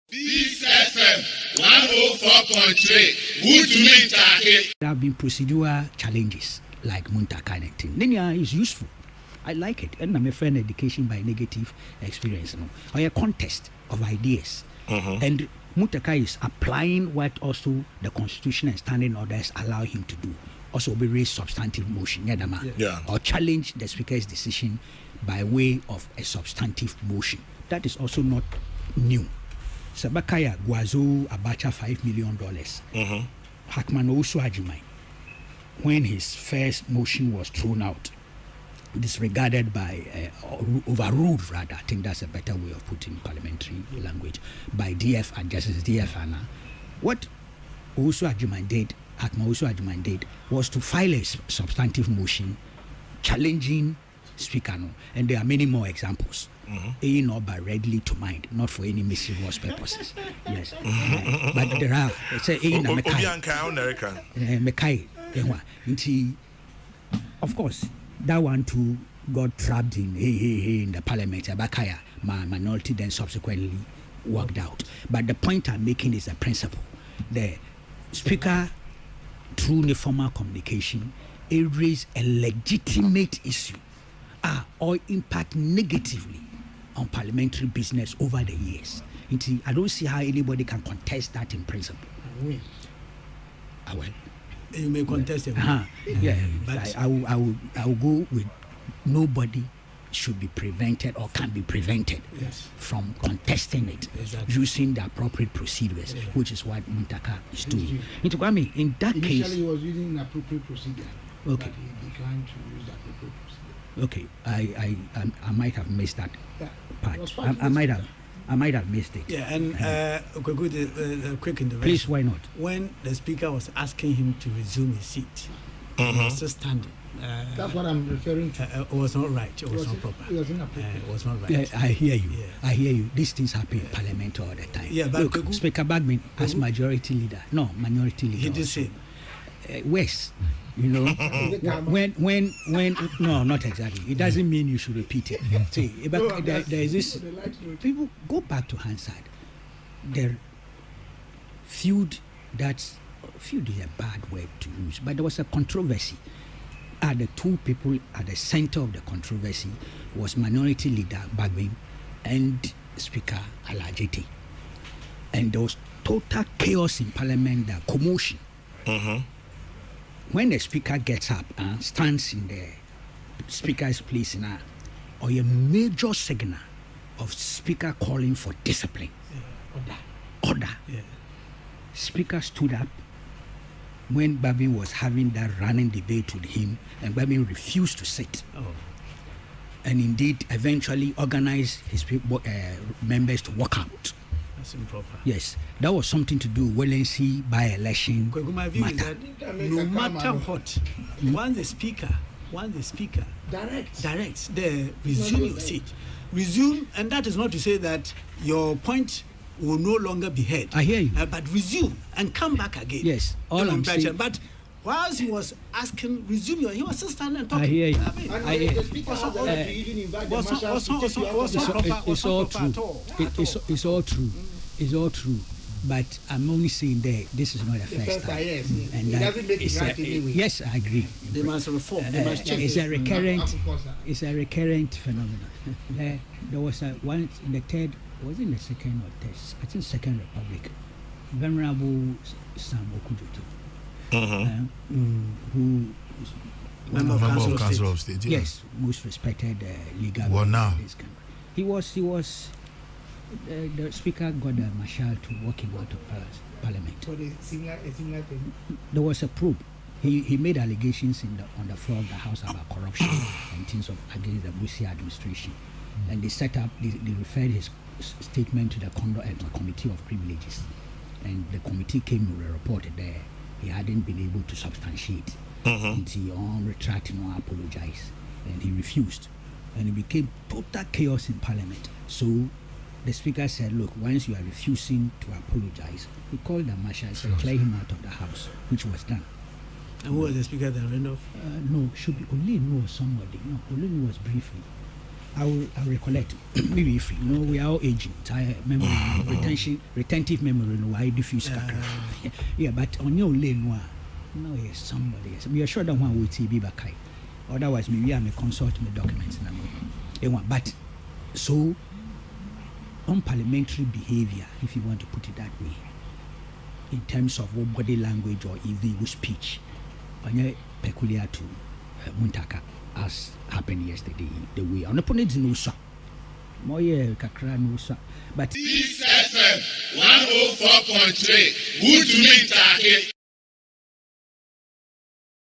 This FM 104.3. Good to meet you. There have been procedural challenges like Muntaka and thing. Linear is useful. I like it. And I'm a friend education by negative experience. Or a contest of ideas. And Muntaka is applying what also the Constitution and standing orders allow him to do. Also be raise substantive motion. Or challenge the Speaker's decision by way of a substantive motion. That is also not new. Sabakaya Guazo Abacha $5 million. Hackman also Ajimai, when his first motion was thrown out, disregarded by, overruled rather, I think that's a better way of putting parliamentary language, by DF and Justice DF Anna. What also Ajimai did, Hackman also Ajimai did, was to file a substantive motion challenging Speaker. And there are many more examples. Not by readily to mind, not for any mischievous purposes. Yes, but there are. Say Mekai. Of course, that one too got trapped in in the parliament. Abakaya, my minority, then subsequently worked out. But the point I'm making is a principle. The Speaker, through informal communication, it raised a legitimate issue, or impact negatively on parliamentary business over the years. I don't see how anybody can contest that in principle. Well, you may contest it. Yeah, but I will go with nobody should be prevented or can be prevented from contesting it using the appropriate procedures, which is what Muntaka is doing. In that Initially, case, he was using an appropriate procedure. Okay. But he declined to use the appropriate procedure. Okay, I might have missed that part. I might have missed it. Yeah, and quick intervention. Please, why not? When the Speaker was asking him to resume his seat, he was still standing. That's what I'm referring to. It was not right. It was not proper. It was inappropriate. It was not right. Yeah, I hear you. Yeah. I hear you. These things happen in Parliament all the time. Yeah, but look, Speaker Bagbin as minority leader. He did say. West, when no, not exactly. It doesn't mean you should repeat it. See, but there is this. People go back to Hansard. The feud is a bad word to use, but there was a controversy. The two people at the center of the controversy was minority leader Bagbin and Speaker Alajete, and there was total chaos in Parliament. The commotion. When the Speaker gets up and stands in the Speaker's place now, or a major signal of Speaker calling for discipline, order. Yeah. Speaker stood up when Bagbin was having that running debate with him, and Bagbin refused to sit. And indeed, eventually organized his members to walk out. That's improper. Yes, that was something to do with Wellency by-election. My view is that no matter what, once the speaker directs the resume your seat. Resume, and that is not to say that your point will no longer be heard. I hear you. But resume and come back again. Yes, all I'm saying. But whilst he was asking, resume, he was still standing and talking. I hear you. The Speaker has the right to even invite the Marshals to take you out. It's all true. It's all true. It's all true. But I'm only saying that this is not the first time. Yes. And it doesn't make it right anyway. Yes, I agree. They must reform. They must change. It's a recurrent phenomenon. There was one in the third, was it in the second or third? I think Second Republic. Venerable Sam Okujoto, who member of Council of State. Yes, most respected legal. Well, now he was. The Speaker got the Marshal to walk him out of Parliament. For a similar thing. There was a probe. He made allegations on the floor of the House about corruption and things against the Busia administration, and they they referred his statement to the Committee of Privileges, and the committee came with a report there. He hadn't been able to substantiate until on retracting or apologize, and he refused, and it became total chaos in Parliament. So the Speaker said, look, once you are refusing to apologize, he called the Marshal and said, clear him out of the House, which was done. And who was the Speaker at the end of? No, should be Olin was somebody. No, Olin was briefly. I'll recollect. Maybe if we are all aging. Memory, retentive memory. No, I diffuse. Yeah, but on your lane, no, yes, somebody. Yes, we are sure that one will be back. Otherwise, maybe I may consult my documents. But so unparliamentary behavior, if you want to put it that way, in terms of what body language or illegal speech, peculiar to Muntaka, as happened yesterday. The way on opponent no so more kakra no so, but this FM 104.3 Muntaka.